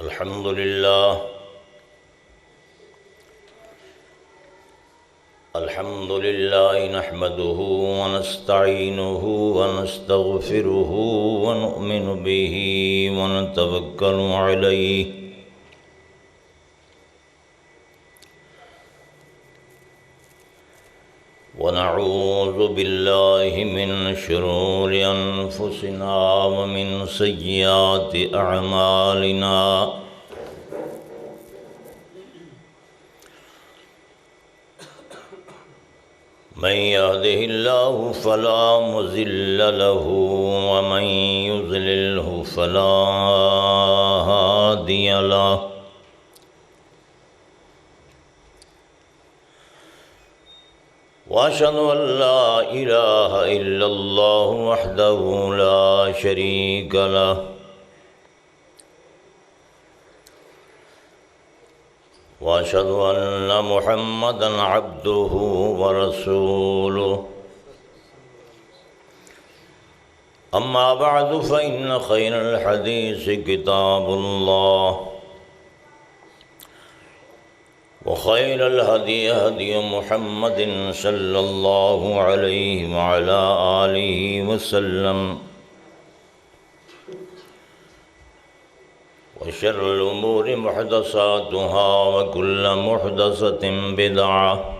الحمد لله نحمده ونستعينه ونستغفره ونؤمن به ونتوكل عليه ونعوذ بالله من شرور أنفسنا ومن سيئات أعمالنا من يهده الله فلا مضل له ومن يضلله فلا هادي له وأشهد أن لا إله إلا الله وحده لا شريك له وأشهد أن محمدًا عبده ورسوله أما بعد فإن خير الحديث كتاب الله وخير الهدي هدي محمد صلى الله عليه وعلى آله وسلم وشر الأمور محدثاتها وكل محدثة بدعة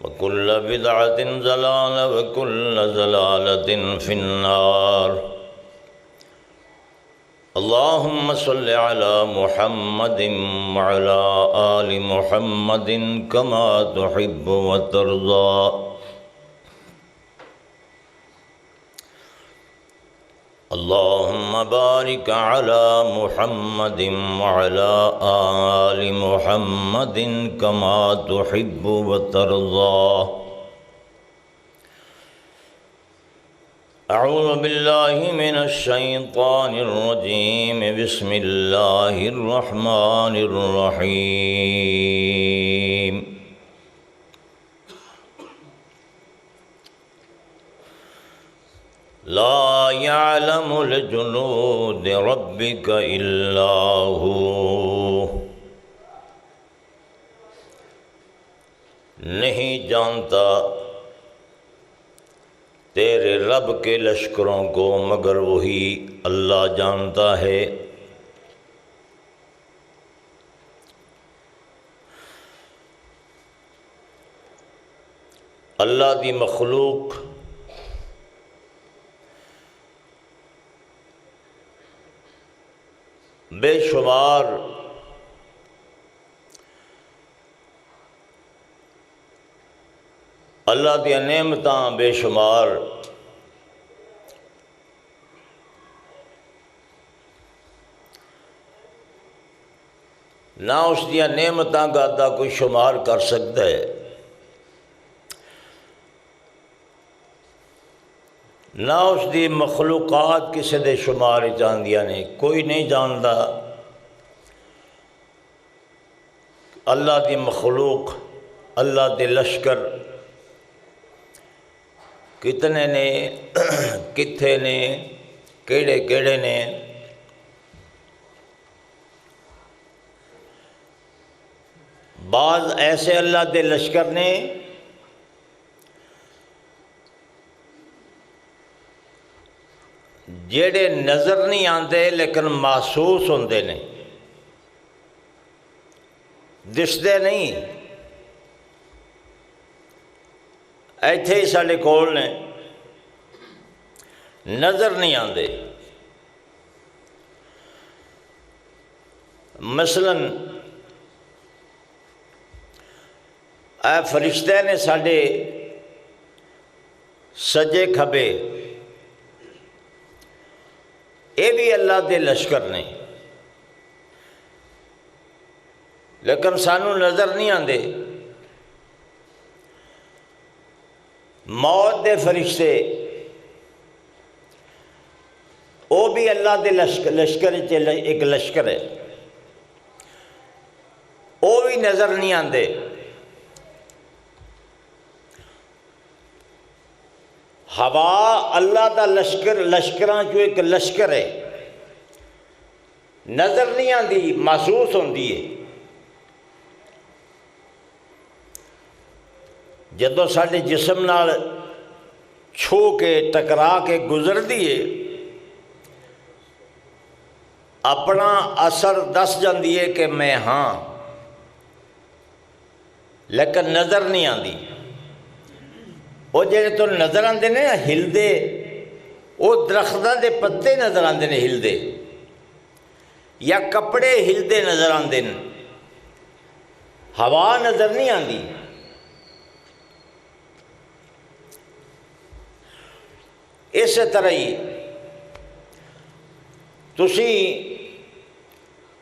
وكل بدعة ضلالة وكل ضلالة في النار اللهم صل على محمد وعلى آل محمد كما تحب وترضى اللهم بارك على محمد وعلى آل محمد كما تحب وترضى أعوذ بالله من الشيطان الرجيم بسم الله الرحمن الرحيم لا يعلم الجنود ربك إلا هو نہیں جانتا تیرے رب کے لشکروں کو مگر وہی اللہ جانتا ہے اللہ دی مخلوق بے شمار اللہ دیا نعمتاں بے شمار نہ اس دیا نعمتاں کا دا کوئی شمار کر سکتا ہے نہ اس دی مخلوقات کسی دے شمار جاندیاں نے کوئی نہیں جاندا اللہ دی مخلوق اللہ دے لشکر کتنے نے کتھے نے کیڑے کیڑے نے بعض ایسے اللہ دے لشکر نے جیڑے نظر نہیں آندے لیکن محسوس ہوندے نے دسدے نہیں ایتھے ہی ساڈے کول نے نظر نہیں آندے مثلاً اے فرشتے نے ساڈے سجے کھبے یہ بھی اللہ دے لشکر نے لیکن سانو نظر نہیں آندے موت دے فرشتے وہ بھی اللہ دے لشکر ایک لشکر ہے وہ بھی نظر نہیں آندے ہوا اللہ دا لشکراں جو ایک لشکر ہے نظر نہیں آتی، محسوس ہوتی ہے۔ جدوں سارے جسم نال چھو کے ٹکرا کے گزردی ہے، اپنا اثر دس جاندی ہے کہ میں ہاں، لیکن نظر نہیں آتی۔ وہ جڑے تو نظر آتے ہیں ہلدے، وہ درختوں کے پتے نظر آتے ہیں ہلدے، یا کپڑے ہلدے نظر آتے ہیں، ہوا نظر نہیں آتی۔ اس طرح ہی تسی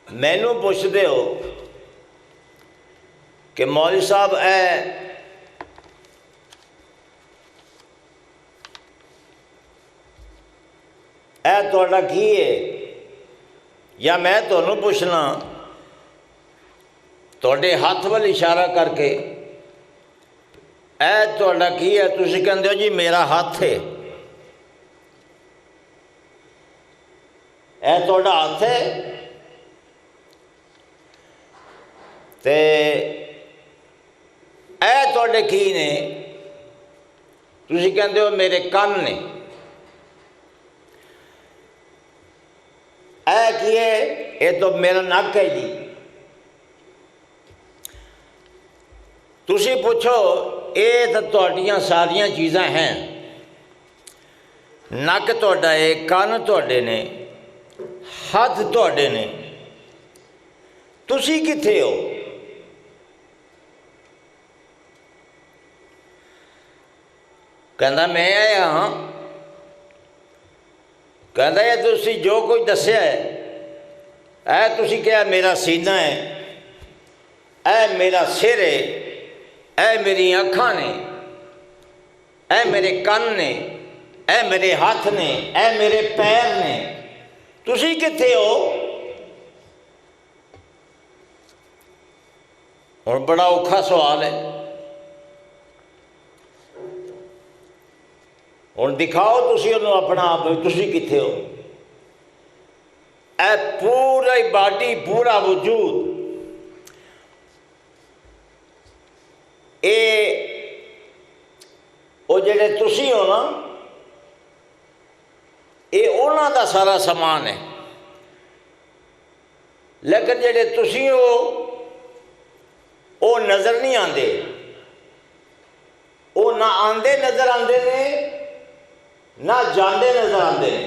مینوں پوچھتے ہو کہ مولوی صاحب اے تہاڈا کی ہے، یا میں تمہیں پوچھنا تہاڈے ہاتھ وال اشارہ کر کے اے تہاڈا کی ہے، تسی کہندے ہو جی میرا ہاتھ ہے، اے تہاڈا ہاتھ ہے، تے اے تہاڈے کی نے، تسی کہندے ہو میرے کن نے، اے کی ہے، یہ تو میرا نک ہے جی۔ تسی پوچھو یہ تو تہاڈیاں ساریاں چیزاں ہیں، نک تہاڈا ہے، کن تہاڈے نے، ہاتھ تہاڈے نے، تسی کتھے ہو؟ کہندا میں آیا ہاں، کہندا ہے تسی جو کچھ دسیا ہے، اے تسی کہا میرا سینہ ہے، اے میرا سر ہے، اے میری اکھاں نے، اے میرے کن نے، اے میرے ہاتھ نے، اے میرے پیر نے، تسی کتھے ہو؟ اور بڑا اوکھا سوال ہے۔ اور دکھاؤ تسی انہوں اپنا آپ، تسی کتھے ہو؟ اے پورا باڈی، پورا وجود، وہ جڑے تسی ہو نا، یہ انہاں دا سارا سامان ہے، لیکن جڑے تسی ہو وہ نظر نہیں آندے، وہ نہ آندے نظر آندے نے، نہ جاندے نظر آندے نے۔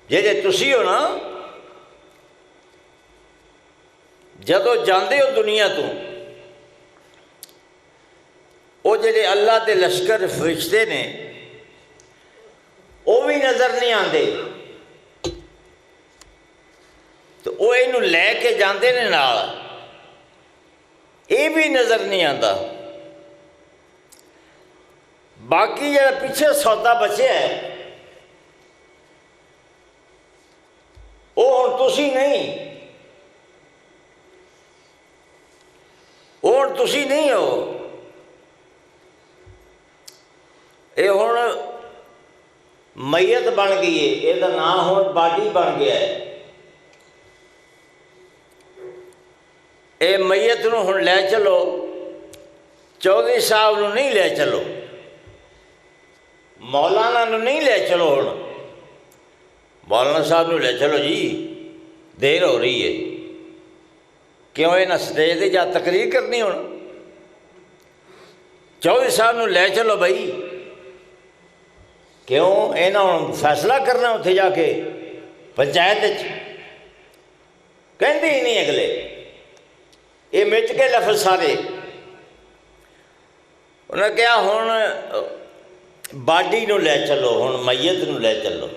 جڑے تسی ہو نا، جدو جاندے ہو دنیا تو، وہ جڑے اللہ دے لشکر فرشتے نے وہ بھی نظر نہیں آندے، تو وہ انہوں لے کے جاندے نے نال، یہ بھی نظر نہیں آتا۔ باقی جڑا پیچھے سودا بچے ہے وہ ہن تسی نہیں، وہ ہن تسی نہیں ہو، یہ ہن میت بن گئی ہے، یہ نام ہن باڈی بن گیا ہے۔ یہ میت نو ہن لے چلو، چودھری صاحب نو نہیں لے چلو، مولانا نو نہیں لے چلو، ہن مولانا صاحب نو لے چلو جی، دیر ہو رہی ہے، کیوں یہ نہ سٹیج تے جا تقریر کرنی ہن، چودھری صاحب نو لے چلو بھائی، کیوں ہن فیصلہ کرنا اتنے جا کے پنچایت، کہندے ہی نہیں اگلے، یہ مٹ کے لفظ سارے۔ انہوں نے کہا ہن باڈی نو لے چلو، ہن میت نو لے چلو۔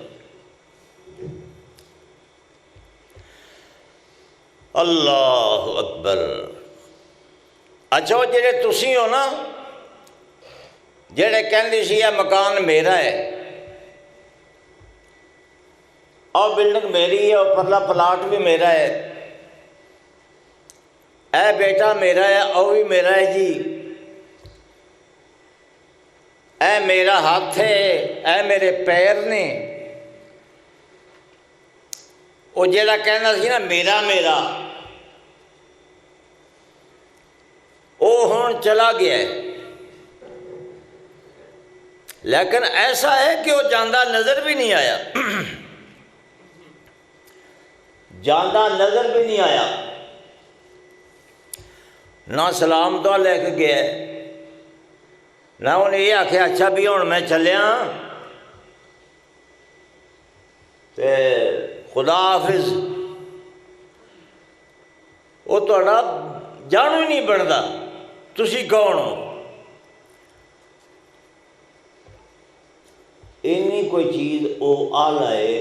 اللہ اکبر۔ اچھا وہ جڑے تسی ہو نا، جڑے کہندے سی یہ مکان میرا ہے، اور بلڈنگ میری ہے، اور پرلا پلاٹ بھی میرا ہے، اے بیٹا میرا ہے، او بھی میرا ہے جی، اے میرا ہاتھ ہے، اے میرے پیر نے، وہ جڑا کہنا سی نا میرا میرا، وہ ہوں چلا گیا ہے، لیکن ایسا ہے کہ وہ جاندہ نظر بھی نہیں آیا، جاندہ نظر بھی نہیں آیا، نہ سلام تو لے کے گیا ہے، نہ انہیں یہ آخیا اچھا بھی ہوں میں چلیا تے خدا حافظ، وہ تہاڈا جانو ہی نہیں بنتا تسی کون ہو۔ اینی کوئی چیز او آلہ ہے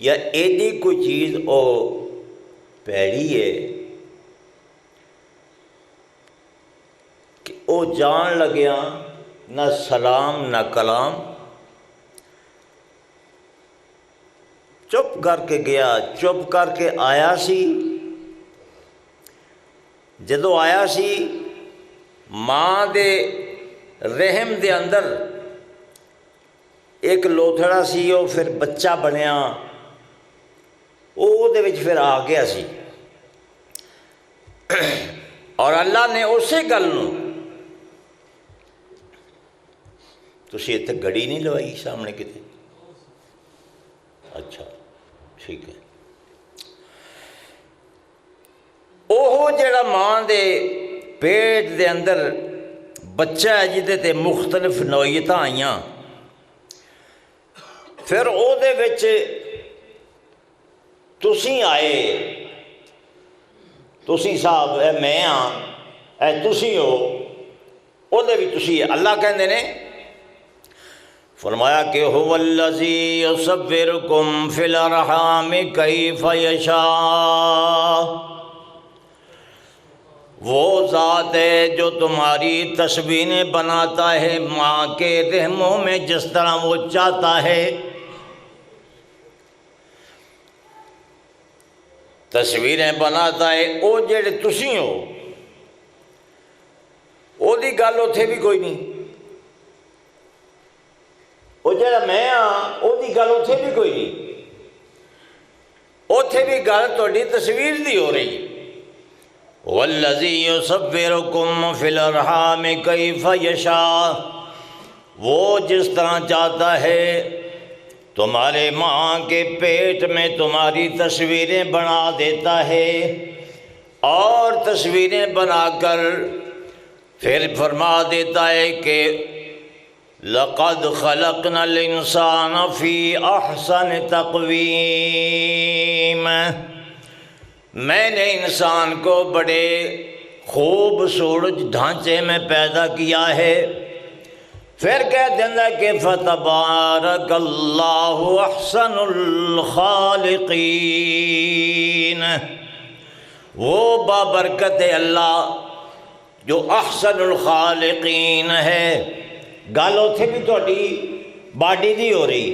یا ایڈی کوئی چیز او پیڑی ہے کہ او جان لگیا نہ سلام نہ کلام، چپ کر کے گیا، چپ کر کے آیا سی، جدو آیا سی ماں دے رحم دے اندر ایک لوتھڑا سی، وہ پھر بچہ بنیا، وہ دے وچ پھر آ گیا سی، اور اللہ نے اسی گل نو تسی اتنے گھڑی نہیں لوائی سامنے کتے، اچھا ٹھیک ہے، وہ جڑا ماں دے پیٹ دے اندر بچہ ہے جدے تے مختلف نوعیتاں آئیاں، پھر او دے وچ تسی آئے، تسی صاحب اے میں ہاں اے تسی ہو، او دے وچ تسی اللہ کہندے نے، فرمایا کہ هو الذی یصورکم فی الارحام کیف یشاء، وہ ذات ہے جو تمہاری تصویریں بناتا ہے ماں کے رحموں میں جس طرح وہ چاہتا ہے، تصویریں بناتا ہے، او جڑے تسی ہو او دی گل اتھے بھی کوئی نہیں، او جڑا میں ہاں او دی گل اتھے بھی کوئی نہیں، اتھے بھی گل تہاڈی تصویر دی ہو رہی، والذی یصورکم فی الارحام کیف یشاء، وہ جس طرح چاہتا ہے تمہارے ماں کے پیٹ میں تمہاری تصویریں بنا دیتا ہے، اور تصویریں بنا کر پھر فرما دیتا ہے کہ لقد خلقنا الانسان فی احسن تقویم، میں نے انسان کو بڑے خوبصورت ڈھانچے میں پیدا کیا ہے، پھر کہہ دینا کہ فتبارک اللہ احسن الخالقین، وہ بابرکت اللہ جو احسن الخالقین ہے، گل اتھے بھی تہاڈی باڈی دی ہو رہی،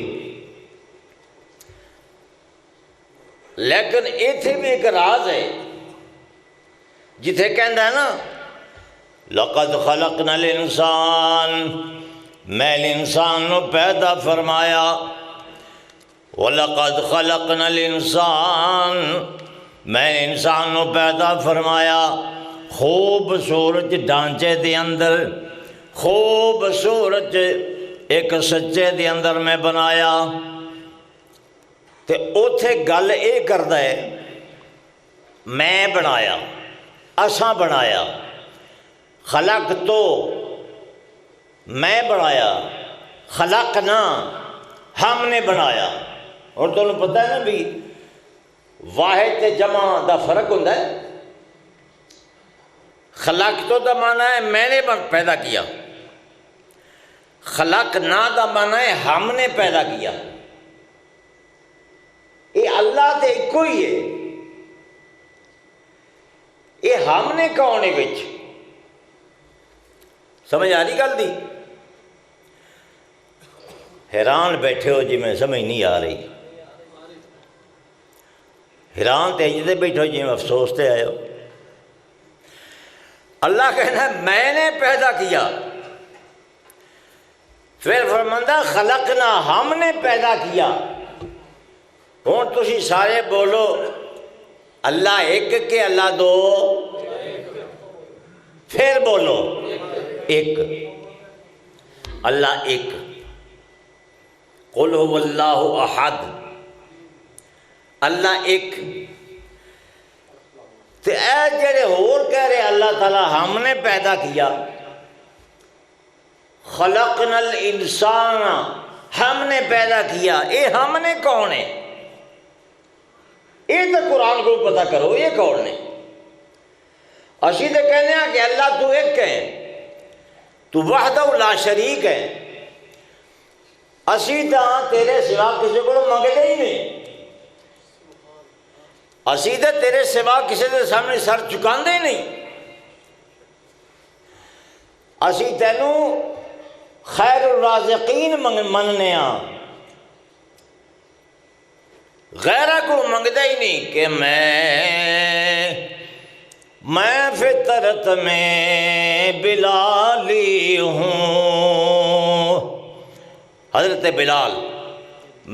لیکن ایتھے بھی ایک راز ہے جتھے کہندا ہے نا لقد خلقنا الانسان، میں الانسان نو پیدا فرمایا، وَلَقَدْ خَلَقْنَا الْإِنسَانَ، میں انسان نو پیدا فرمایا خوبصورت ڈھانچے دے اندر، خوبصورت ایک سچے دے اندر میں بنایا، تے اوتھے گل اے کردا ہے میں بنایا، اساں بنایا، خلق تو میں بنایا، خلقنا ہم نے بنایا، اور تمہیں پتہ ہے نا بھی واحد تے جمع دا فرق ہوتا ہے، خلق تو دا معنی ہے میں نے پیدا کیا، خلقنا دا معنی ہے ہم نے پیدا کیا، یہ اللہ تے ایک ہی ہے، یہ ہم نے کون ہے وچ، سمجھ آ رہی گل دی؟ حیران بیٹھے ہو جی میں سمجھ نہیں آ رہی، حیران تے جدے بیٹھے ہو جی میں افسوس تے آئے ہو، اللہ کہنا ہے میں نے پیدا کیا، پھر فرماندہ خلقنا ہم نے پیدا کیا، ہوں تسی سارے بولو اللہ ایک کہ اللہ دو؟ پھر بولو ایک، اللہ ایک۔ قل هو اللہ احد، اللہ ایک۔ تو اے جڑے اور کہہ رہے اللہ تعالیٰ ہم نے پیدا کیا، خلقنا الانسان، ہم نے پیدا کیا، اے ہم نے کون ہے؟ یہ تو قرآن کو پتہ کرو یہ کون نے؟ اسی تو کہنے ہیں کہ اللہ تو ایک ہے، تو وحدہ لا شریک ہے، اسی تو تیرے سوا کسی کو منگتے ہی نہیں، اسی تو تیرے سوا کسی کے سامنے سر چکاندے نہیں، اسی تینوں خیر الرازقین مننے ہاں، غیرہ کو منگتا ہی نہیں کہ میں فطرت میں بلالی ہوں۔ حضرت بلال،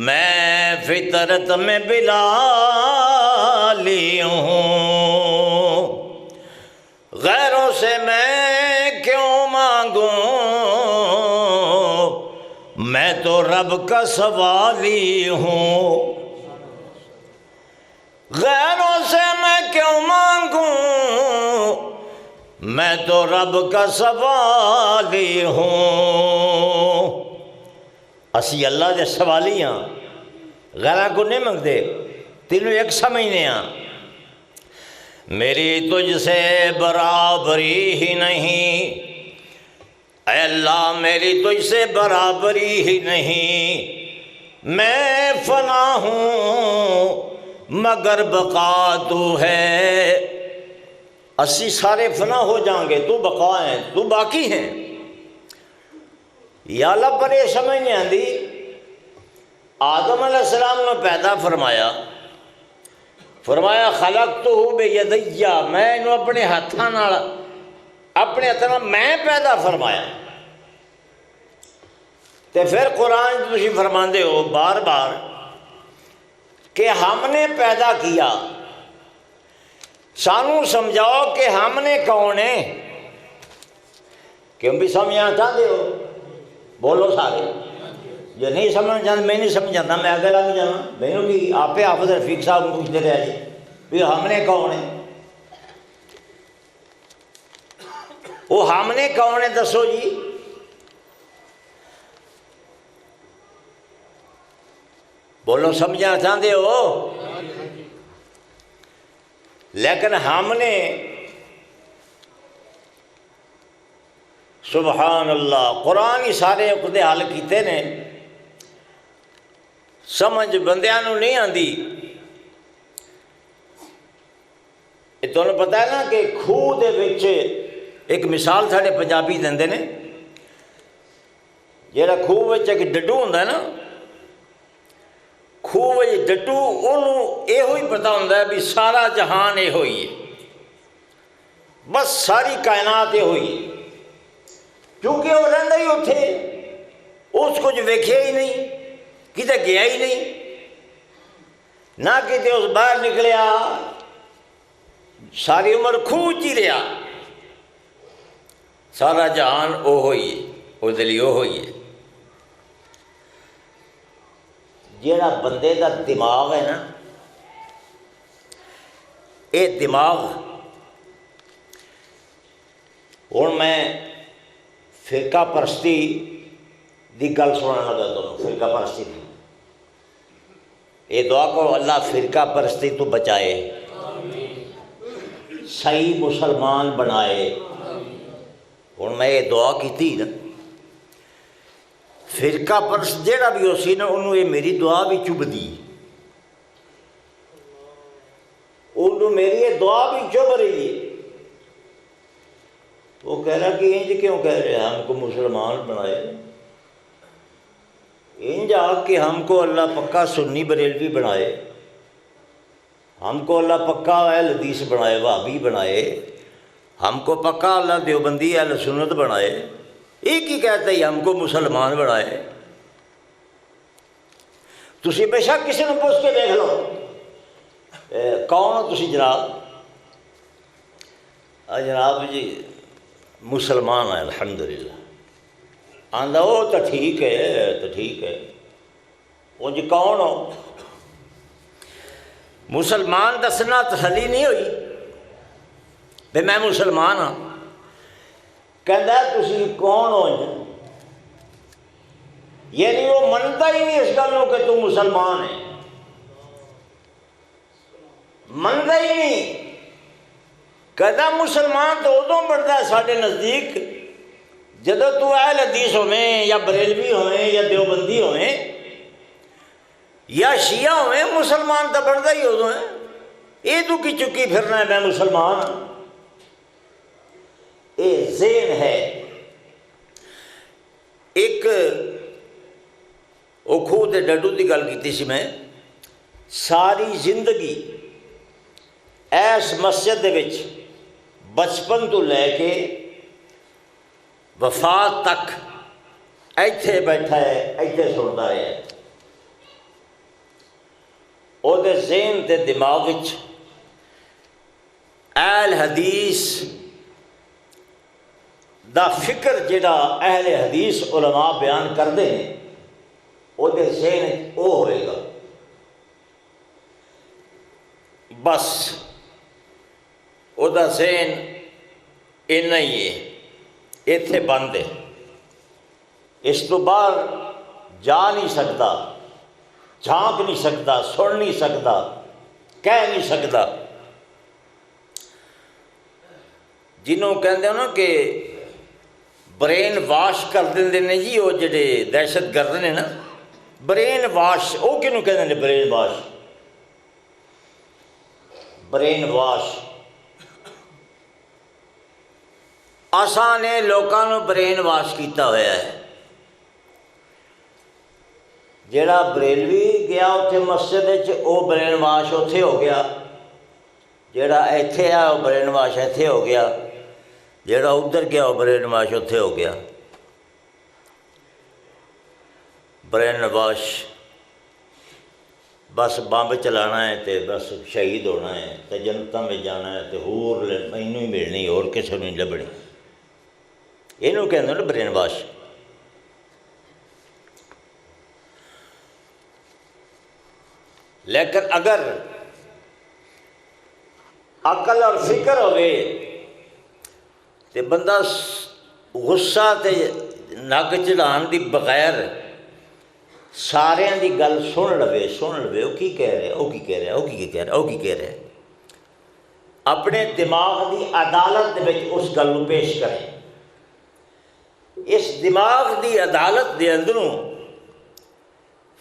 میں فطرت میں بلالی ہوں، غیروں سے میں کیوں مانگوں، میں تو رب کا سوالی ہوں، غیروں سے میں کیوں مانگوں، میں تو رب کا سوالی ہوں۔ اسی اللہ دے سوالی ہاں، غیرہ کو نہیں منگتے، تینوں ایک سمجھنے ہاں۔ میری تجھ سے برابری ہی نہیں، اے اللہ میری تجھ سے برابری ہی نہیں، میں فنا ہوں مگر بقا تو ہے، اسی سارے فنا ہو جائیں گے، تو بقا ہے، تو باقی ہیں۔ یا اللہ پر یہ سمجھ نہیں آتی، آدم علیہ السلام نے پیدا فرمایا خلقتہ بیدیہ، میں انہوں اپنے ہاتھاں میں پیدا فرمایا۔ تو پھر قرآن تسی فرماندے ہو بار بار کہ ہم نے پیدا کیا، سانوں سمجھاؤ کہ ہم نے کون ہے؟ کیوں بھی سمجھنا چاہتے ہو؟ بولو سارے۔ جو نہیں سمجھنا چاہتے، میں نہیں سمجھ جاتا، میں آگے لگ جانا، میں نے کہ آپ حافظ رفیق صاحب پوچھتے رہے جی بھی ہم نے کون ہے؟ وہ ہم نے کون ہے دسو جی؟ بولو سمجھنا چاہتے ہو؟ لیکن ہم نے سبحان اللہ قرآن ہی سارے عقدے حل کیتے نے، سمجھ بندیاں نوں نہیں آندی۔ یہ تمہیں پتہ ہے نا کہ کھوہ دے وچ ایک مثال ساڑے پنجابی دیندے نے، جیڑا کھوہ وچ ایک ڈڈو ہوندا ہے نا، کھوہ وچ ڈڈو انہوں یہ ہوئی پتہ ہوندا ہے بھی سارا جہان یہ ہوئی ہے، بس ساری کائنات یہ ہوئی ہے، کیونکہ وہ رہندا ہی اتھے، اس کچھ ویکھیا ہی نہیں، کتے گیا ہی نہیں، نہ کتے اس باہر نکلیا، ساری عمر کھوہ چی رہا، سارا جہان وہ ہوئی ہے، وہ دلی وہ ہوئی ہے۔ جیڑا بندے دا دماغ ہے نا، یہ دماغ ہوں میں فرقہ پرستی دی گل سنانا لگا تمہیں، فرقہ پرستی دی، یہ دعا کرو اللہ فرقہ پرستی تو بچائے، صحیح مسلمان بنائے۔ ہوں میں یہ دعا کی تھی نا، فرقہ پرست جیڑا بھی ہو سی نا، انہوں یہ میری دعا بھی چبھ دی، انہوں میری یہ دعا بھی چبھ رہی ہے۔ وہ کہہ رہا کہ انج کیوں کہہ رہے ہیں ہم کو مسلمان بنائے، انج آگ کہ ہم کو اللہ پکا سنی بریلوی بنائے، ہم کو اللہ پکا اہل حدیث بنائے، وہابی بنائے، ہم کو پکا اللہ دیوبندی اہل سنت بنائے، ایک ہی کہتا ہے ہم کو مسلمان بنائے۔ تسی بے شک کسی نے پوچھ کے دیکھ لو کون ہو تسی جناب؟ جناب جی مسلمان ہیں الحمدللہ۔ آندا وہ تو ٹھیک ہے وہ جی کون ہو؟ مسلمان دسنا تسلی نہیں ہوئی بھی میں مسلمان ہاں، کہندا تسی کون ہو جی؟ یعنی وہ منتا ہی نہیں اس گل کہ تو مسلمان ہے، منتا ہی نہیں۔ کہتا مسلمان تو ادوں بڑھتا ہے سارے نزدیک جدو تو اہل حدیث ہوئیں یا بریلوی ہوئیں یا دیوبندی ہوئیں یا شیعہ ہوئیں، مسلمان تو بڑھتا ہی ادوں ہے۔ یہ تو کی چکی پھرنا ہے میں مسلمان ہوں، یہ ذہن ہے۔ ایک وہ خوہ تے ڈڈو دی گل کیتی سی میں، ساری زندگی ایس مسجد دے وچ بچپن تو لے کے وفات تک ایتھے بیٹھا ہے، ایتھے سنتا ہے۔ او دے ذہن تے دماغ وچ اہل حدیث دا فکر جڑا اہل حدیث علماء بیان کردے ہیں او دے ذہن او ہوئے گا۔ بس او دا ذہن اینا ہی ہے، ایتھے بند ہے، اس تو باہر جا نہیں سکتا، جھانک نہیں سکتا، سن نہیں سکتا، کہہ نہیں سکتا۔ جنہوں کہندے ہو نا کہ برین واش کر دیں نے جی، وہ جڑے دہشت گرد نے نا، برین واش، وہ کنوں کہندے نے برین واش؟ برین واش آسان ہے، لوگوں نے برین واش کیتا ہوا ہے۔ جڑا بریلوی گیا اتنے مسجد وہ برین واش اتنے ہو گیا، جڑا ایتھے آیا وہ برین واش ایتھے ہو گیا، جڑا ادھر گیا وہ برین واش اتنے ہو گیا۔ برین واش بس بمب چلانا ہے تے بس شہید ہونا ہے تے جنتاں میں جانا ہے تے ہور مینوں ہی ملنی اور کسی نے نہیں لبنی، یہ کہتے ہیں برین واش۔ لیکن اگر عقل اور فکر ہوئے تو بندہ غصہ تے نک چڑھان دی بغیر سارے دی گل سن لوے وہ کی کہہ رہے، وہ کی کہہ رہے، وہ کی کہہ رہے، وہ کی کہہ رہے، اپنے دماغ دی عدالت دے وچ اس گل کو پیش کرے۔ اس دماغ دی عدالت دے اندروں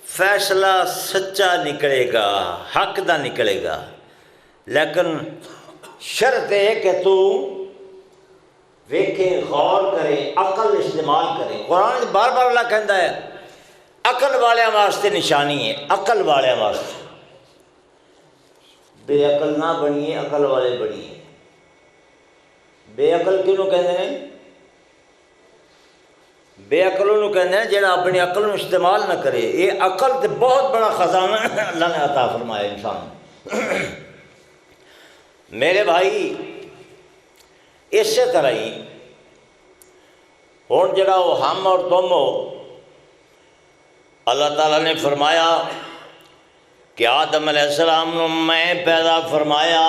فیصلہ سچا نکلے گا، حق دا نکلے گا، لیکن شرط ہے کہ تو ویکھے، غور کرے، عقل استعمال کرے۔ قرآن بار بار اللہ کہندا ہے عقل والے واسطے نشانی ہے، عقل والے واسطے۔ بے عقل نہ بنیے، عقل والے بنیے۔ بے عقل کیوں کہندے ہیں؟ بے عقلوں کو کہندے ہیں جڑا اپنی عقل استعمال نہ کرے۔ یہ عقل تے بہت بڑا خزانہ اللہ نے عطا فرمایا انسان۔ میرے بھائی اسی طرح ہی ہوں جڑا وہ ہم اور تم ہو، اللہ تعالیٰ نے فرمایا کہ آدم علیہ السلام نے میں پیدا فرمایا،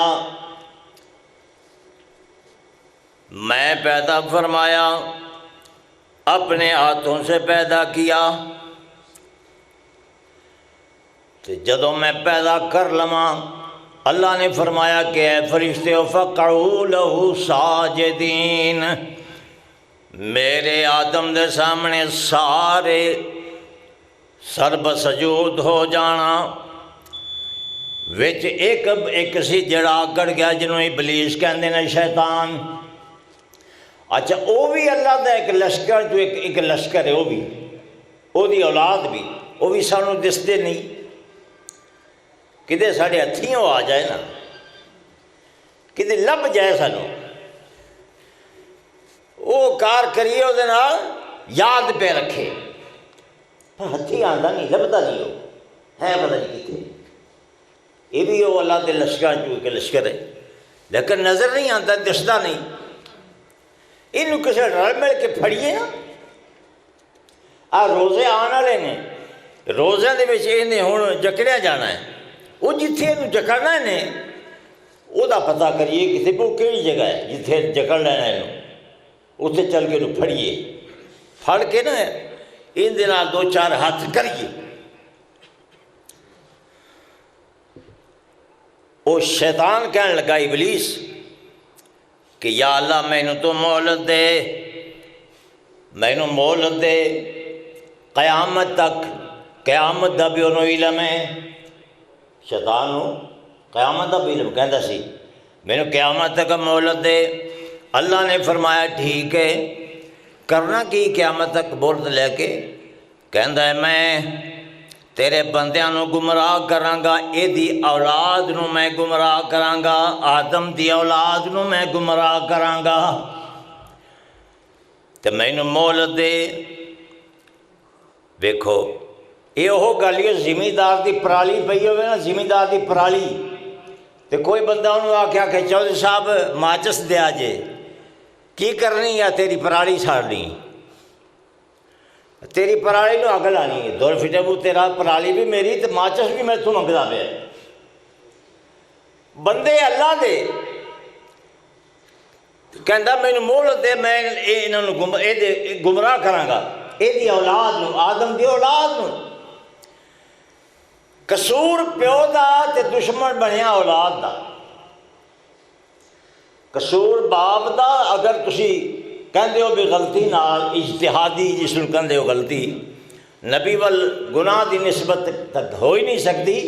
میں پیدا فرمایا، اپنے ہاتھوں سے پیدا کیا، تو جدوں میں پیدا کر لواں اللہ نے فرمایا کہ اے فرشتو فقعوا لہ ساجدین، میرے آدم دے سامنے سارے سرب سجود ہو جانا۔ وچ ایک سی جڑا اگڑ گیا جنہوں ابلیس کہندے نے، شیطان۔ اچھا وہ بھی اللہ دا ایک لشکر، جو ایک لشکر ہے، وہ بھی وہ دی اولاد بھی، وہ بھی سانوں دستے نہیں، کدے ساڑے ہتھیوں آ جائے نا، کدے لب جائے سانوں، وہ کار کریے وہ یاد پہ رکھے، ہتھی آندا نہیں، لبدا نہیں ہو، ہے پتہ نہیں کتنے. یہ بھی وہ اللہ کے لشکر کے لشکر ہے، لیکن نظر نہیں آتا، دستا نہیں. یہ کسی رل مل کے پھڑیے نا. آ روزے آنے والے نے، روزے کے ہوں جکڑیا جانا ہے. وہ جتھے یہ جکڑنا ہے وہ پتہ کریے کتنے وہ کہڑی جگہ ہے جتھے جکڑ لینا ہے، اتنے چل کے پھڑیے. پھڑ کے نا ان دن 2-4 ہاتھ کریے. وہ شیطان کہنے لگا ابلیس کہ یا اللہ مینوں تو مہلت دے، مینوں مہلت دے قیامت تک. قیامت دا بھی انہوں علم ہے، شیطان قیامت دا بھی علم کہندا سی، مینوں قیامت تک مہلت دے. اللہ نے فرمایا ٹھیک ہے، کرنا کی قیامت تک مہلت لے کے؟ کہندا ہے میں تیرے بندیاں نو گمراہ کراں گا، اے دی اولاد نو میں گمراہ کراں گا، آدم دی اولاد نو میں گمراہ کراں گا، تے مینوں مہلت دے. ویکھو یہ وہ گل ہے، زمیندار دی پرالی پئی ہوئے نا، زمیندار دی پرالی، تے کوئی بندہ انہوں آکھیا کہ چودھری صاحب ماچس دیا جے، کی کرنی یا تیری پرالی چھاڑنی؟ تیری پرالی نو اگ لانی ہے، دور فٹے بو تیرا پرالی بھی میری تے ماچس بھی میں تو منگدا پیا. بندے اللہ دے کہندا مینوں مہلت دے، میں انہاں نو گمراہ کراں گا، اے دی اولاد نو، آدم دی اولاد نو. قصور پیو دا تے دشمن بنیا اولاد دا. قصور باپ دا اگر تسی کہندے ہو بھی غلطی نال اجتہادی جس کو کہندے ہو غلطی، نبی وال گناہ دی نسبت تک ہو ہی نہیں سکتی،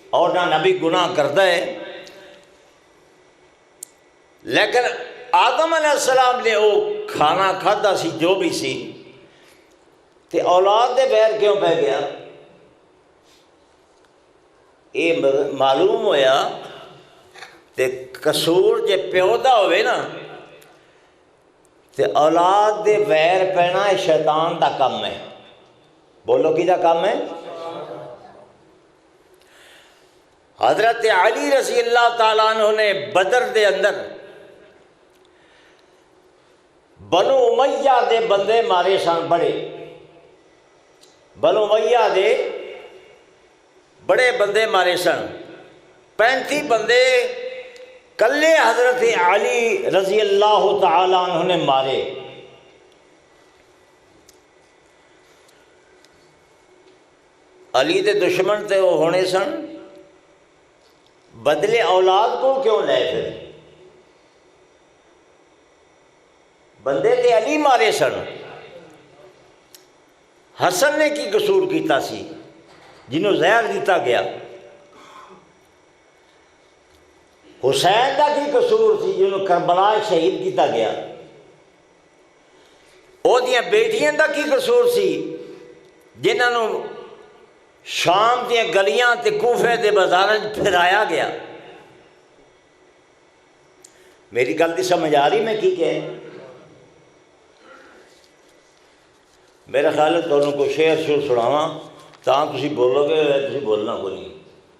اور نہ نبی گناہ کرتا ہے. لیکن آدم علیہ السلام نے وہ کھانا کھادا سی جو بھی سی، تے اولاد دے بیر کیوں پہ گیا؟ یہ معلوم ہویا تے قصور جے پیو دا ہوئے نا تے اولاد دے ویر پینا شیطان دا کم ہے. بولو کی دا کم ہے؟ حضرت علی رضی اللہ تعالیٰ عنہ نے بدر دے اندر بنو امیہ دے بندے مارے سن، بڑے بنو امیہ دے بڑے بندے مارے سن. 35 بندے کلے حضرت علی رضی اللہ تعالیٰ عنہ نے مارے. علی دے دشمن تے وہ ہونے سن، بدلے اولاد کو کیوں لے پھر؟ بندے تے علی مارے سن. حسن نے کی قصور کیتا سی جنہوں زہر دیتا گیا؟ حسین دا کی قصور سی جنہوں کربلا شہید کیتا گیا؟ او دیاں بیٹیاں دا کی قصور سی جنہوں شام دیاں گلیاں تے کوفے دے بازاراں پھرایا گیا؟ میری گل دی سمجھ آ رہی میں کی کہ میرا خیال ہے تمہیں کوئی شعر سناواں تاں تسی بولو گے، تسی بولنا کوئی نہیں،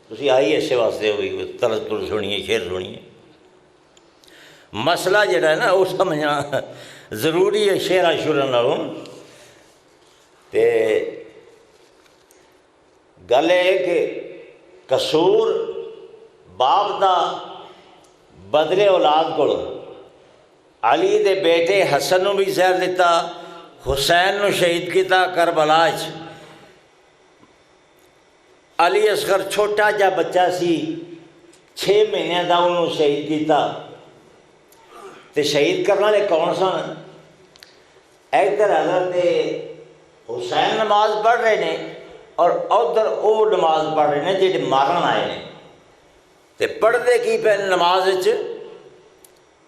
تسی آئی ایسے واسطے ہوئی طرز سنیے، شعر سنیے. مسئلہ جڑا ہے نا وہ سمجھنا ضروری ہے شعر شرن نالوں. تے گل ہے کہ قصور باپ دا بدلے اولاد کو. علی دے بیٹے حسن نو بھی زہر دیتا، حسین نو شہید کیتا کربلا چ. علی اصغر چھوٹا جا بچہ سی 6 مہینے دا انہوں شہید کیتا. تے شہید کرنے والے کون سن؟ ادھر حضرت حسین نماز پڑھ رہے نے اور ادھر او نماز پڑھ رہے ہیں جہاں مارن آئے نے. تے پڑھتے کی پہ نماز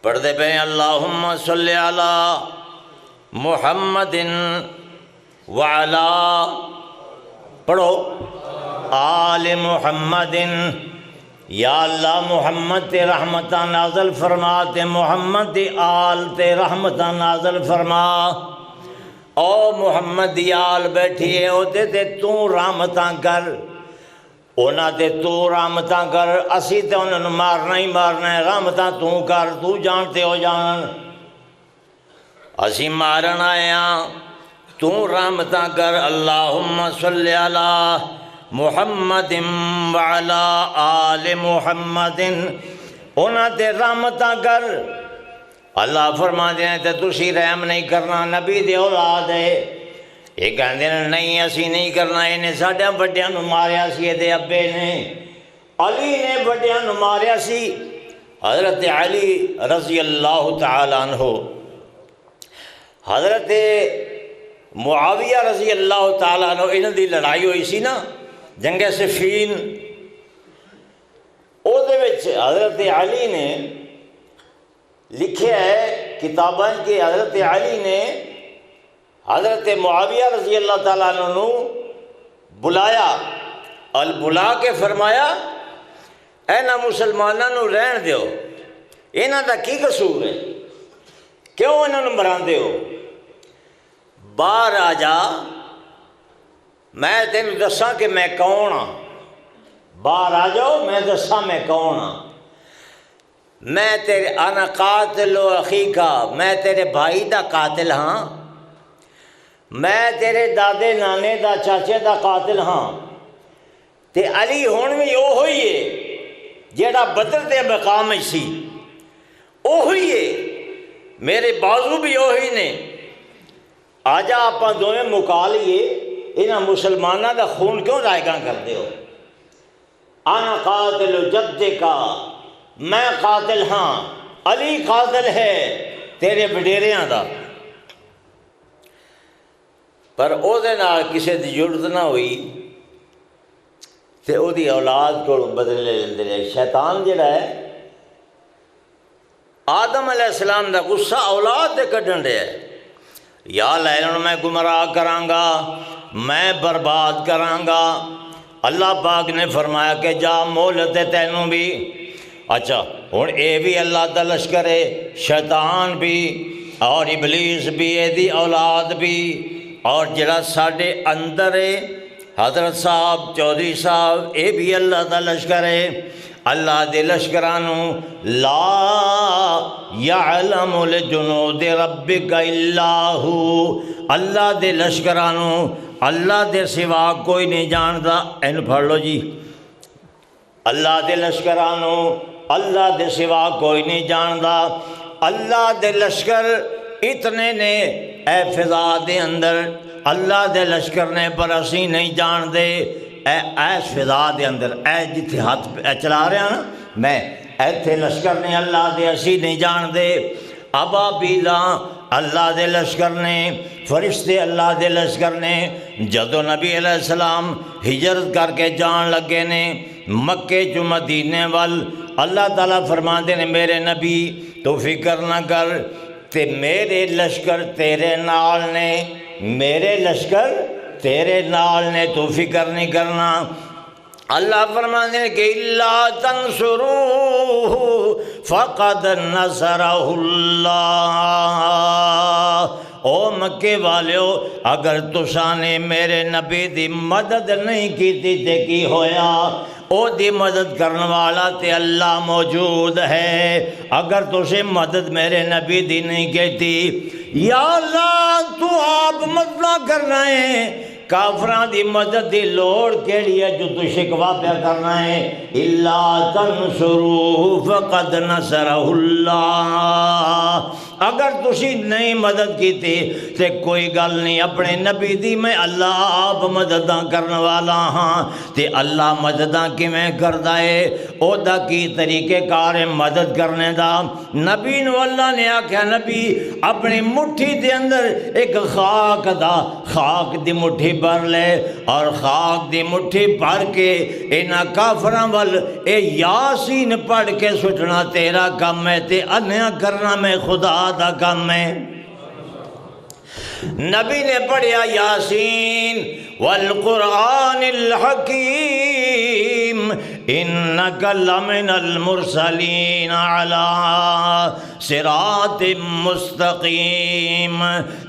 پڑھتے پہ اللہم صلی علی محمد وعلا پڑھو آل محمد. یا اللہ محمد تے رحمتہ نازل فرما، تے محمد تے آل تے رحمتہ نازل فرما. او محمد دی آل بیٹھی ہے او تے تو رحمتاں کر، انہاں تے تو رحمتاں کر، اسی تے انہاں نوں مارنا ہی مارنا ہے، رحمتاں تو کر، تو جانتے ہو جان، اسی مارن آئے ہاں، تو رحمتاں کر۔ اللہم صلی علی محمد وعلی آل محمد، انہاں تے رحمتاں کر۔ اللہ فرما دے تے تسی رحم نہیں کرنا، نبی دے اولاد ہے، یہ کہندے نہیں اسی نہیں کرنا، انہیں ساڈے بڑیاں نوں ماریا سی، یہ ابے نے علی نے بڑیاں نوں ماریا سی۔ حضرت علی رضی اللہ تعالیٰ عنہ، حضرت معاویہ رضی اللہ تعالیٰ عنہ، انہاں دی لڑائی ہوئی سی نا، جنگ صفین، او دے وچ حضرت علی نے لکھے ہے کتاباں کہ حضرت علی نے حضرت معاویہ رضی اللہ تعالیٰ عنہ بلایا اور بلا کے فرمایا اینا مسلمانوں نو رہن دیو، انہاں دا کی قصور ہے، کیوں انہاں نو مراندے ہو، باہر آ جا، میں تینوں دساں کہ میں کون ہاں، باہر آ جاؤ میں دساں میں کون ہاں، میں تیرے انا قاتل و اخیکا، میں تیرے بھائی دا قاتل ہاں، میں تیرے دادے نانے دا چاچے دا قاتل ہاں، تے علی ہون بھی اوہی ہے جیڑا بدر دے مقام سی، اوہی ہے، میرے بازو بھی اوہی نے، آجا آپاں دوویں مکا لیے، انہاں مسلمانہ دا خون کیوں ضائع کردے ہو، انا قاتل جدے کا، میں قاتل ہاں، علی قاتل ہے تیرے وڈیریاں دا، پر او دے نال کسے دی جرت نہ ہوئی تے او دی اولاد کو بدلے لیندے رہے۔ شیطان جڑا ہے آدم علیہ السلام دا غصہ اولاد دے کڈن رہا ہے، یا لینن میں گمراہ کراں گا، میں برباد کراں گا۔ اللہ پاک نے فرمایا کہ جا مہلت ہے تینوں بھی، اچھا ہن اے بھی اللہ دا لشکر ہے، شیطان بھی اور ابلیس بھی، اے دی اولاد بھی، اور جڑا ساڈے اندر ہے حضرت صاحب چودھری صاحب، اے بھی اللہ دا لشکر ہے۔ اللہ دے لشکرانوں لا یعلم الجنود ربک الا ہو، اللہ دے لشکرانوں اللہ دے سوا کوئی نہیں جاندا، این پڑھ لو جی، اللہ دے لشکرانوں اللہ دے سوا کوئی نہیں جاندا، اللہ دے لشکر اتنے نے اے فضا دے اندر، اللہ دے لشکر نے پر اسی نہیں جان دے، اے فضا دے اندر، اے جتھے ہاتھ چلا رہے ہیں نا میں، ایتھے لشکر نے اللہ دے اسی نہیں جان دے، ابابیلاں اللہ دے لشکر نے، فرشتے اللہ دے لشکر نے، جدو نبی علیہ السلام ہجرت کر کے جان لگے نے مکے چو مدینے وال، اللہ تعالیٰ فرماندے نے میرے نبی تو فکر نہ کر، تے میرے لشکر تیرے نال نے، میرے لشکر تیرے نال نے، تو فکر نہیں کرنا۔ اللہ فرماتے ہیں کہ اللہ تنصروہ فقد نصرہ اللہ، او مکے والیو اگر تساں نے میرے نبی دی مدد نہیں کیتی تے کی ہویا، او دی مدد کرنے والا تے اللہ موجود ہے، اگر تسے مدد میرے نبی دی نہیں کیتی، یا اللہ تو آپ مدد نہ کرنا ہے، کافران دی مدد دی لوڑ کیڑی ہے جو تو شکوا پہ کرنا ہے، اللہ تنصروہ فقد نصرہ اللہ، اگر تسی نہیں مدد کی تھی تے کوئی گل نہیں، اپنے نبی دی میں اللہ آپ مدداں کرنے والا ہاں، تے اللہ مدداں کی میں کردہ ہے، او دا کی طریقے کار مدد کرنے دا، نبی نو اللہ نے آکھا نبی اپنی مٹھی دے اندر ایک خاک دا، خاک دی مٹھی بھر لے، اور خاک دی مٹھی بھر کے اینا کافران وال اے یاسین پڑھ کے سٹنا تیرا کم ہے، تے انہا کرنا میں خدا دا کم ہے۔ نبی نے پڑھیا یاسین والقرآن الحکیم انک لمن المرسلین علی صراط مستقیم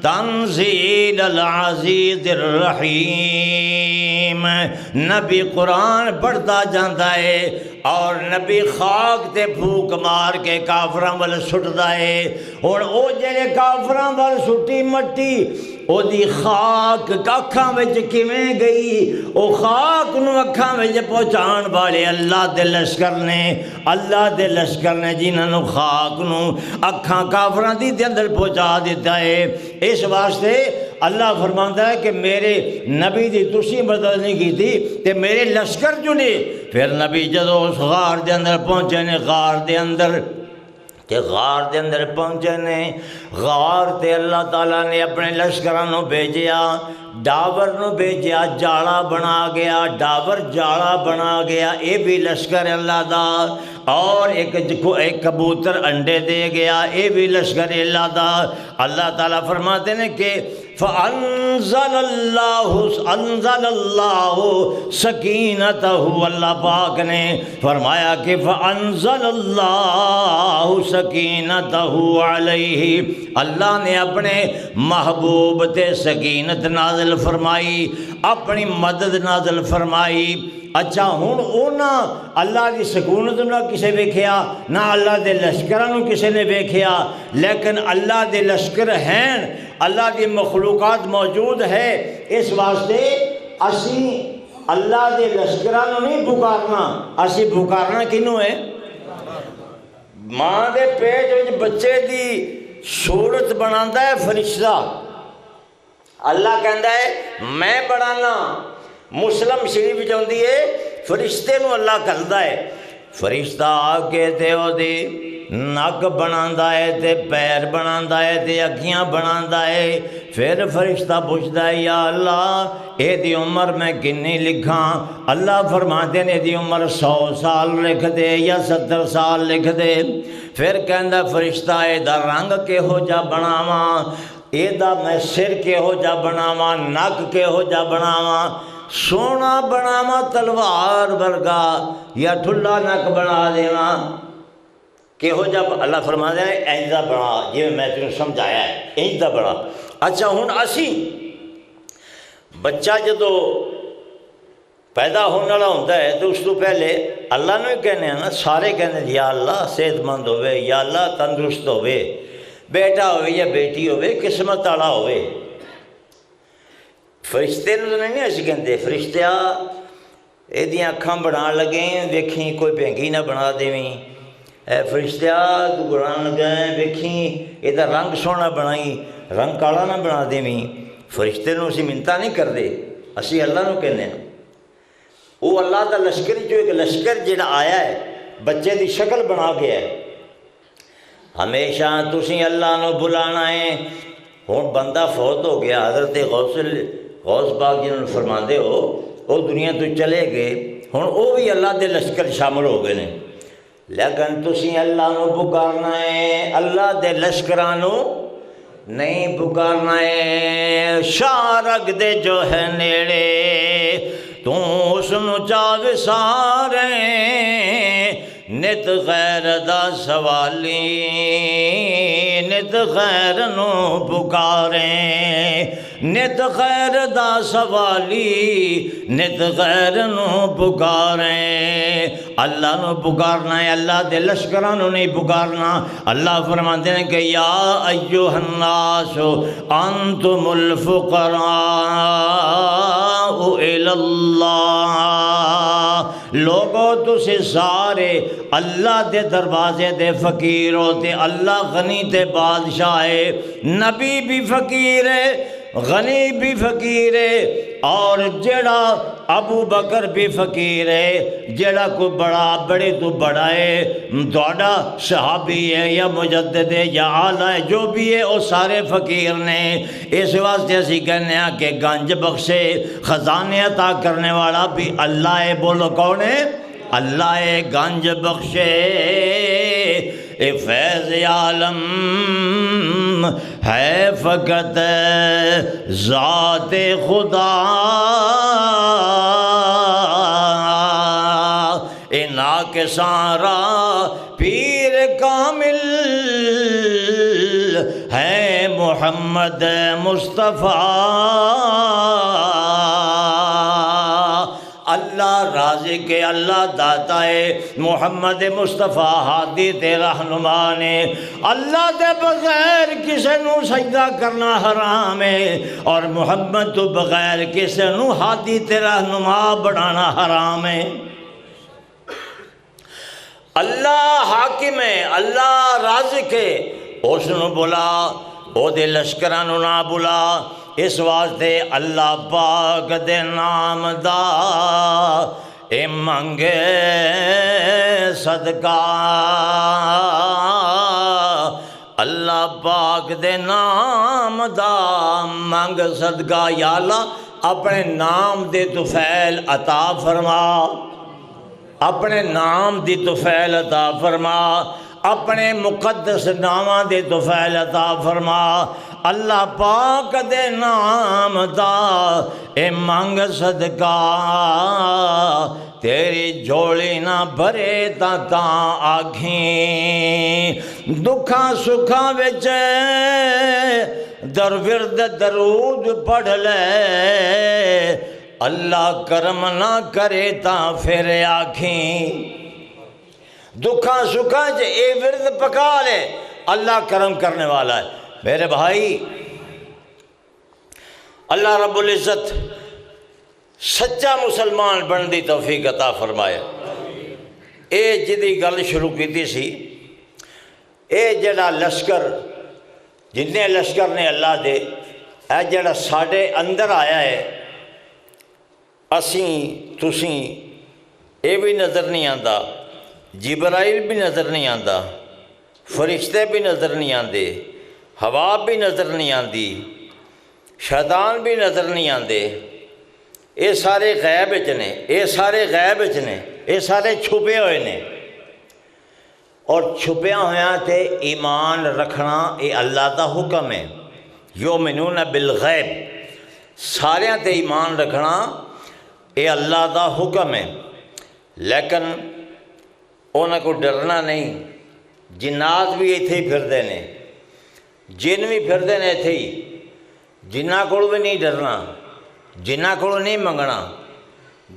تنزیل العزیز الرحیم۔ نبی قرآن پڑھتا جاندہ ہے اور نبی خاک تے پھوک مار کے کافراں ول سٹدا ہے۔ ہن او جڑے کافراں ول سٹی مٹی او دی خاک اکھاں وچ کیویں گئی؟ او خاک نو اکھاں وچ پہنچان والے اللہ دے لشکر نے، اللہ دے لشکر نے جنہاں نو خاک نو اکھاں کافراں دی دے اندر پہنچا دیتا ہے۔ اس واسطے اللہ فرماندا ہے کہ میرے نبی دی تسی مدد نہیں کیتی تے میرے لشکر جو نے۔ پھر نبی جدو اس غار دے اندر پہنچے نے، غار دے اندر پہنچے نے، غار تے اللہ تعالیٰ نے اپنے لشکرانوں بھیجیا، ڈاور نو بھیجیا، جاڑا بنا گیا، ڈاور جاڑا بنا گیا، اے بھی لشکر اللہ دا۔ اور ایک کبوتر انڈے دے گیا، اے بھی لشکر اللہ دا۔ اللہ تعالیٰ فرماتے ہیں کہ فَأَنزَلَ اللَّهُ سَكِينَتَهُ، اللہ پاک نے فرمایا کہ فَأَنزَلَ اللَّهُ سَكِينَتَهُ عَلَيْهِ، اللہ نے اپنے محبوب تے سکینت نازل فرمائی، اپنی مدد نازل فرمائی۔ اچھا ہن اونا اللہ دی سکونت نہ کسے ویکھیا، نہ اللہ دے لشکران کسے نے ویکھیا، لیکن اللہ دے لشکر ہیں، اللہ دی مخلوقات موجود ہے۔ اس واسطے اسی اللہ دے لشکران نہیں پکارنا، اسی پکارنا کنوں ہے؟ ماں دے پیٹ وچ بچے دی صورت بناتا ہے فرشتہ۔ اللہ کہندا ہے میں بنانا۔ مسلم شریف جاندی ہے فرشتے نو اللہ کہندا ہے، فرشتہ آ کے تے او دی نک بناتا ہے تے پیر بناتا ہے تے اکھیاں بناتا ہے۔ پھر فرشتہ پوچھتا ہے یا اللہ اے دی عمر میں کنی لکھاں؟ اللہ فرماتے ہیں دی عمر 100 سال لکھ دے یا 70 سال لکھ دے۔ پھر کہندا فرشتہ اے دا رنگ کہو جا بناواں، اے دا میں سر کہو جا بناواں، نک کہو جا بناواں، سونا بناواں تلوار ورگا یا ٹھلا نک بنا دیواں؟ کہو جب اللہ فرماتا ہے اینجا بنا، جی میں تمہیں سمجھایا ہے اینجا بنا۔ اچھا ہن اسی بچہ جدو پیدا ہونے والا ہوتا ہے تو اس تو پہلے اللہ نے کہنے ہیں نا، سارے کہنے یا اللہ صحت مند ہوئے، یا اللہ تندرست ہوئے، بیٹا ہوئے یا بیٹی ہوئے، قسمت والا ہوئے۔ فرشتے نے نہیں ایسے کہتے، فرشتہ یہ اکھاں بنا لگے ویکھیں کوئی بھینگی نہ بنا دیویں، اے فرشتہ تو بنا لگا ویکھیں یہ رنگ سونا بنائی، رنگ کالا نہ بنا دیویں۔ فرشتے نو اسی منتا نہیں کرتے، اسی اللہ نو کہنے ہیں۔ وہ اللہ دا لشکر جو ایک لشکر جڑا آیا ہے بچے دی شکل بنا گیا ہے۔ ہمیشہ تسی اللہ نو بلانا ہے۔ ہوں بندہ فوت ہو گیا، حضرت غوث پاک جنہوں نے فرماندے ہو وہ دنیا تو چلے گئے، ہوں وہ بھی اللہ دے لشکر شامل ہو گئے ہیں، لیکن تسی اللہ نو پکارنا ہے، اللہ دے لشکرانو نہیں پکارنا ہے۔ شارک دے جو ہے نیڑے تو اس نو چاوے سارے، نت غیر دا سوالی نت غیر نو پکاریں، نت غیر دا سوالی نت غیر نو پکاریں۔ اللہ نو پکارنا ہے، اللہ دے لشکرانو نہیں پکارنا۔ اللہ فرماتے ہیں کہ یا ایوہ الناس انتم الفقراء الی اللہ، لوگو تسی سارے اللہ دے دروازے دے فقیر ہوتے، اللہ غنی تے بادشاہ ہے، نبی بھی فقیر ہے، غنی بھی فقیر ہے، اور جڑا ابو بکر بھی فقیر ہے، جڑا کوئی بڑے تو بڑا ہے، دوڑا صحابی ہے یا مجدد ہے یا آلہ ہے، جو بھی ہے وہ سارے فقیر نے۔ اس واسطے اسی کہنے ہیں کہ گنج بخشے خزانے عطا کرنے والا بھی اللہ ہے۔ بولو کون ہے؟ اللہ گنج بخشے اے فیض عالم ہے فقط ذات خدا، نا کے سارا پیر کامل ہے محمد مصطفیٰ اللہ رازق اللہ داتا ہے محمد مصطفیٰ ہادی تے رہنما نے اللہ دے بغیر کسے نو سجدہ کرنا حرام ہے اور محمد تو بغیر کسے نو ہادی تے رہنما بنانا حرام ہے اللہ حاکم ہے اللہ رازق ہے اس نو بلا او دے لشکراں نو نہ بلا اس واسطے اللہ پاک دے نام دا اے منگے صدقہ اللہ پاک دے نام دا منگ صدقہ یا اللہ اپنے نام دے طفیل عطا فرما اپنے نام دی طفیل عطا فرما اپنے مقدس ناماں دے طفیل عطا فرما اللہ پاک دے نام دا اے مانگ صدقہ تیری جھولی نہ بھرے تا آگھیں دکھاں سکھاں وچ در ورد درود پڑھ لے اللہ کرم نہ کرے تا پھر آگھیں دکھاں سکھاں جے اے ورد پکا لے اللہ کرم کرنے والا ہے میرے بھائی اللہ رب العزت سچا مسلمان بن دی توفیق عطا فرمائے اے جدی گل شروع کی سی اے جڑا لشکر جتنے لشکر نے اللہ دے اے جڑا ساڑے اندر آیا ہے اسیں تسیں اے بھی نظر نہیں آندا جبرائیل بھی نظر نہیں آندا فرشتے بھی نظر نہیں آندے ہوا بھی نظر نہیں آندی شیطان بھی نظر نہیں آندے اے سارے غیب وچ نے اے سارے غیب وچ نے اے سارے چھپے ہوئے نے اور چھپیا ہویا تے ایمان رکھنا اے اللہ دا حکم ہے یؤمنون بالغیب ساریاں تے ایمان رکھنا اے اللہ دا حکم ہے لیکن انہاں کو ڈرنا نہیں جنات بھی ایتھے ہی پھردے نے جن بھی پھردے نے ایتھے ہی جنہاں کو بھی نہیں ڈرنا جنہاں کو نہیں منگنا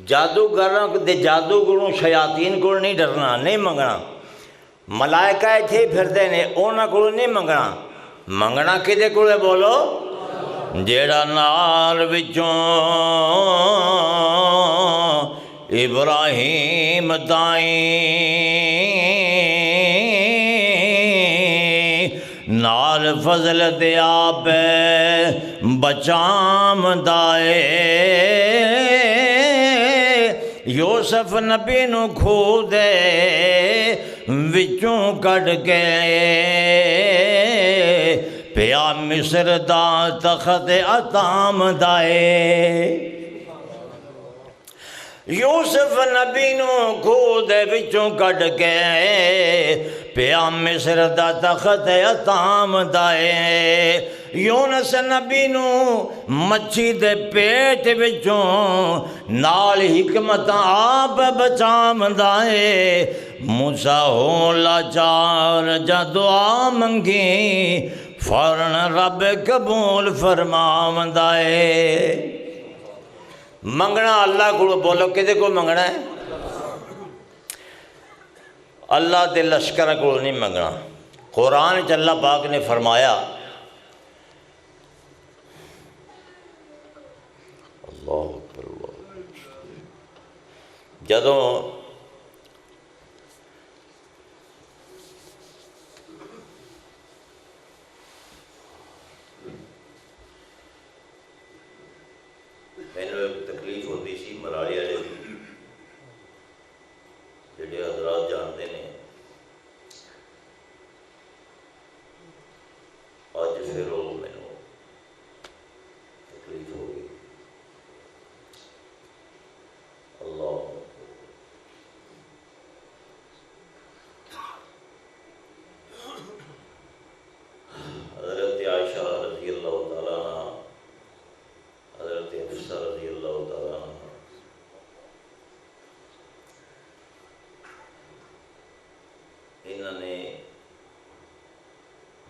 جادوگراں دے جادوگروں شیاطین کو نہیں ڈرنا نہیں منگنا ملائکہ ایتھے ہی پھردے نے انہاں کو نہیں منگنا منگنا کدے کو بولو جیڑا نال وچوں ابراہیم تائیں نال فضل دیا پہ بچام دائے یوسف نبی نو کھو دے وچوں کٹ کے پیا مصر دا تخت عطام دائے یوسف نبی نو کھو دے وچوں کٹ کے پیا مصر دا تخت عطام دائے یونس نبی نو مچھی دے پیٹ وچوں نال حکمت آپ بچام دائے موسیٰ ہو لاچار جا دعا منگی فوراً رب قبول فرمام دائے منگنا اللہ کو بولو کدے کو منگنا ہے اللہ دے لشکر کو نہیں منگنا قرآن چ اللہ پاک نے فرمایا اللہ اکبر جدوں مینوں ایک تکلیف ہوتی سی مراڑی والے جڑے حضرات جانتے ہیں اج پھر وہ مینوں تکلیف ہو گئی اللہ انہوں نے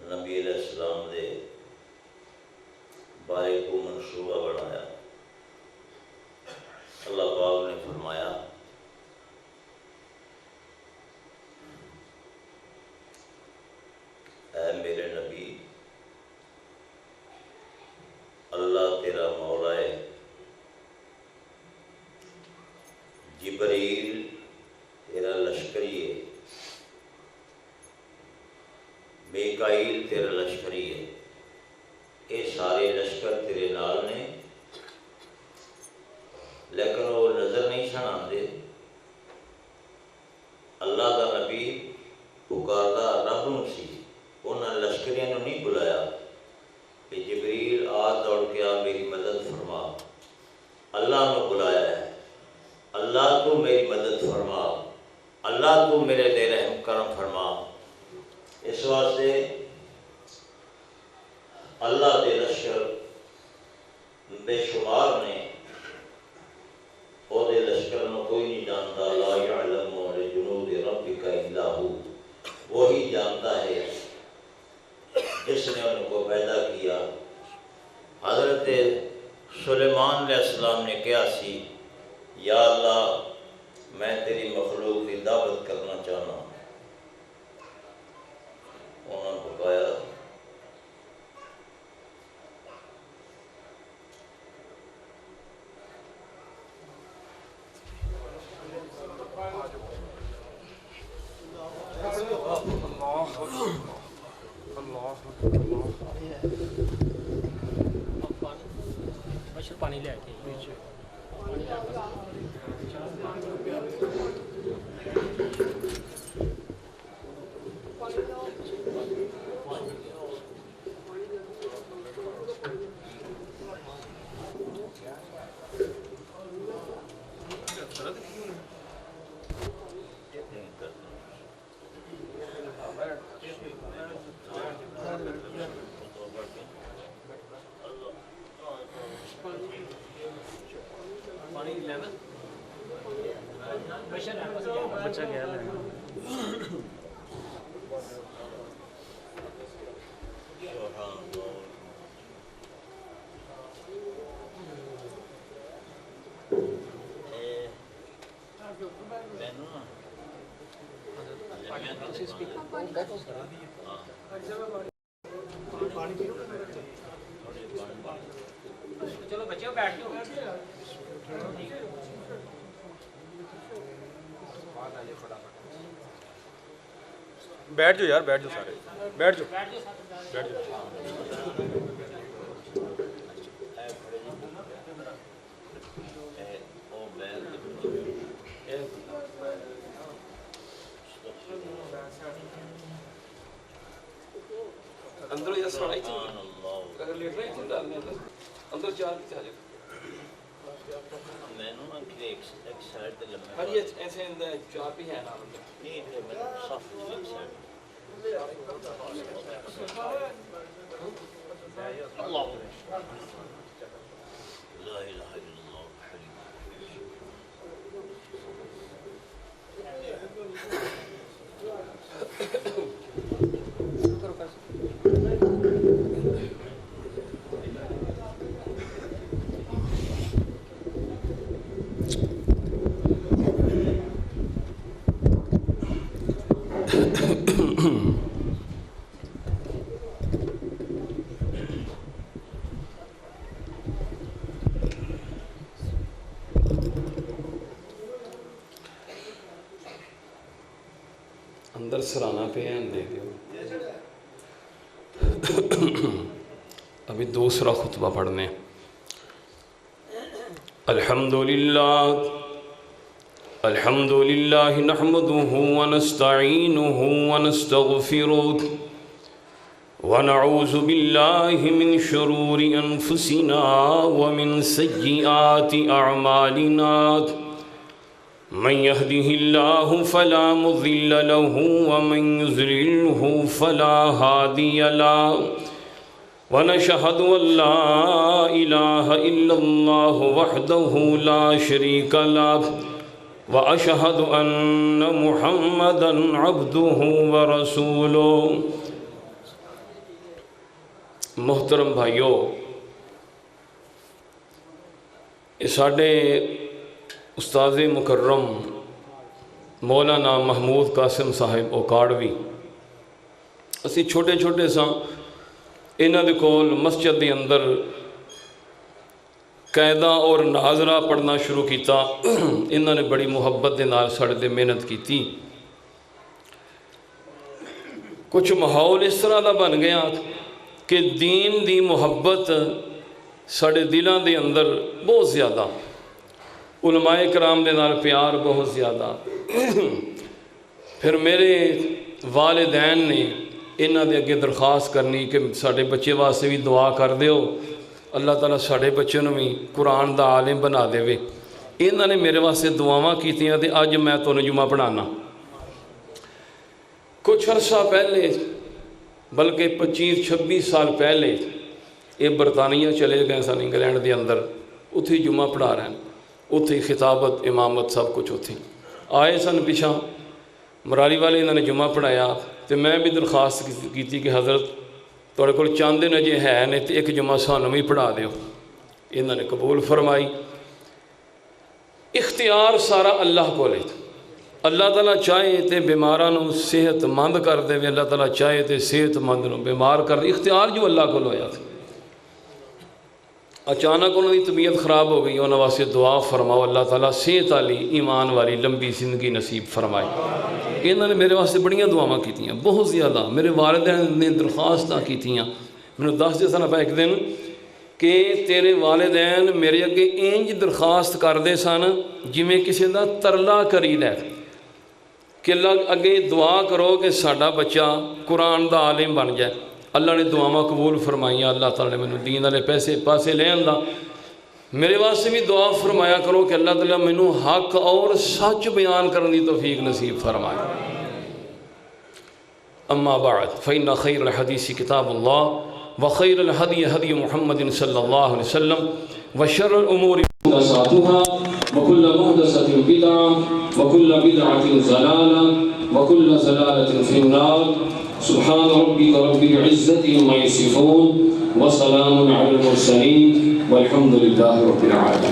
نبی علیہ السلام دے بارے کو منصوبہ بنایا۔ اللہ پاک نے فرمایا اے میرے نبی، اللہ تیرا مولا ہے، جبریل تیرا لشکری ہے، میکائیل تیرا لشکری ہے، یہ سارے لشکر تیرے نال نے، لیکن وہ نظر نہیں سن آتے۔ اللہ کا نبی پکاردا رب نوں سی، انہاں لشکریاں نوں نہیں بلایا کہ جبریل آ دوڑ کے آ میری مدد فرما۔ اللہ نے بلایا ہے، اللہ تو میری مدد فرما، اللہ تو میرے لئے رحم کرم فرما۔ اس واسطے اللہ دے لشکر بے شمار نے، او دے لشکر نو کوئی نہیں جانتا۔ لا یعلم جنود ربک الا ہو، وہی جانتا ہے جس نے ان کو پیدا کیا۔ حضرت سلیمان علیہ السلام نے کہا سی یا اللہ میں تیری مخلوق کی دعوت کرنا چاہنا، انہوں نے پکایا پانی لے کے بچہ گیا چلو بچے بیٹھ جاؤ، بیٹھ جاؤ یار، بیٹھ جاؤ سارے، بیٹھ جاؤ بیٹھ جاؤ۔ اندر یا سڑائی تھی اگر لیٹ رہی تھی ڈالنے اندر چار بھی چاہے میں نے ایک سائڈ تے لمحہ ہر یہ ایسے اندر چار بھی ہے نا نہیں ہے مطلب صف ایک سائڈ اللہ لا الہ الا اللہ اندر سرانا پہ ہیں دے دیو۔ ابھی دوسرا خطبہ پڑھنے۔ الحمدللہ نحمده ونستعینه ونستغفره ونعوذ باللہ من شرور انفسنا ومن سیئات اعمالنا، من يهده الله فلا مضل له ومن يضلله فلا هادي له، ونشهد أن لا إله إلا الله وحده لا شريك له، وأشهد أن محمدا عبده ورسوله۔ محترم بھائیو، ساڈے استاد مکرم مولانا محمود قاسم صاحب اوکاڑوی، اسی چھوٹے چھوٹے ساں، انہاں دے کول مسجد دے اندر قاعدہ اور ناظرہ پڑھنا شروع کیتا۔ انہاں نے بڑی محبت دے نال ساڈے تے محنت کیتی۔ کچھ ماحول اس طرح دا بن گیا کہ دین دی محبت ساڈے دلاں دے اندر بہت زیادہ، علماء کرام دے نال پیار بہت زیادہ۔ پھر میرے والدین نے انہاں دے اگے درخواست کرنی کہ ساڈے بچے واسطے بھی دعا کر دیو، اللہ تعالیٰ ساڈے بچے نوں بھی قرآن دا عالم بنا دے وے۔ انہاں نے میرے واسطے دعاواں کیتیاں تے اج میں تانوں جمعہ پڑھانا۔ کچھ عرصہ پہلے، بلکہ 25-26 سال پہلے، یہ برطانیہ چلے گئے سن، انگلینڈ دے اندر، اتھی جمعہ پڑھا رہے ہیں، اتھی خطابت امامت سب کچھ اتھی آئے سن۔ پیچھا مرالی والے انہوں نے جمعہ پڑھایا تو میں بھی درخواست کی کہ حضرت تھوڑے کول چند دن اجے ہے نے تو ایک جمعہ سانوں بھی پڑھا دیو۔ انہوں نے قبول فرمائی۔ اختیار سارا اللہ کو لے، اللہ تعالیٰ چاہے تو بیماراں نوں صحت مند کر دے، اللہ تعالیٰ چاہے تو صحت مند نوں بیمار کر دے، اختیار جو اللہ کو ہویا تھا۔ اچانک انہوں کی طبیعت خراب ہو گئی، انہوں واسطے دعا فرماؤ اللہ تعالیٰ صحت والی ایمان والی لمبی زندگی نصیب فرمائے۔ انہوں نے میرے واسطے بڑیاں دعاواں کیتیاں، بہت زیادہ۔ میرے والدین نے درخواستاں کیتیاں، میں نے دس دے سن ایک دن کہ تیرے والدین میرے اگے انج درخواست کردے سن جویں کسی دا ترلا کری دے کہ اللہ اگے دعا کرو کہ ساڈا بچہ قرآن دا عالم بن جائے۔ اللہ نے دعاواں قبول فرمائیاں، اللہ تعالیٰ نے مینوں دین والے پاسے لے آندا۔ میرے واسطے بھی دعا فرمایا کرو کہ اللہ تعالیٰ مینوں حق اور سچ بیان کرنے کی توفیق نصیب فرمائے۔ اما بعد فإن خير الحديث كتاب الله وخير الهدي هدي محمد صلى الله عليه وسلم وشر الأمور محدثاتها وكل محدثة بدعة وكل بدعة ضلالة وكل ضلالة في النار۔ سبحان ربك رب العزة عما يصفون وسلام على المرسلين والحمد لله رب العالمين۔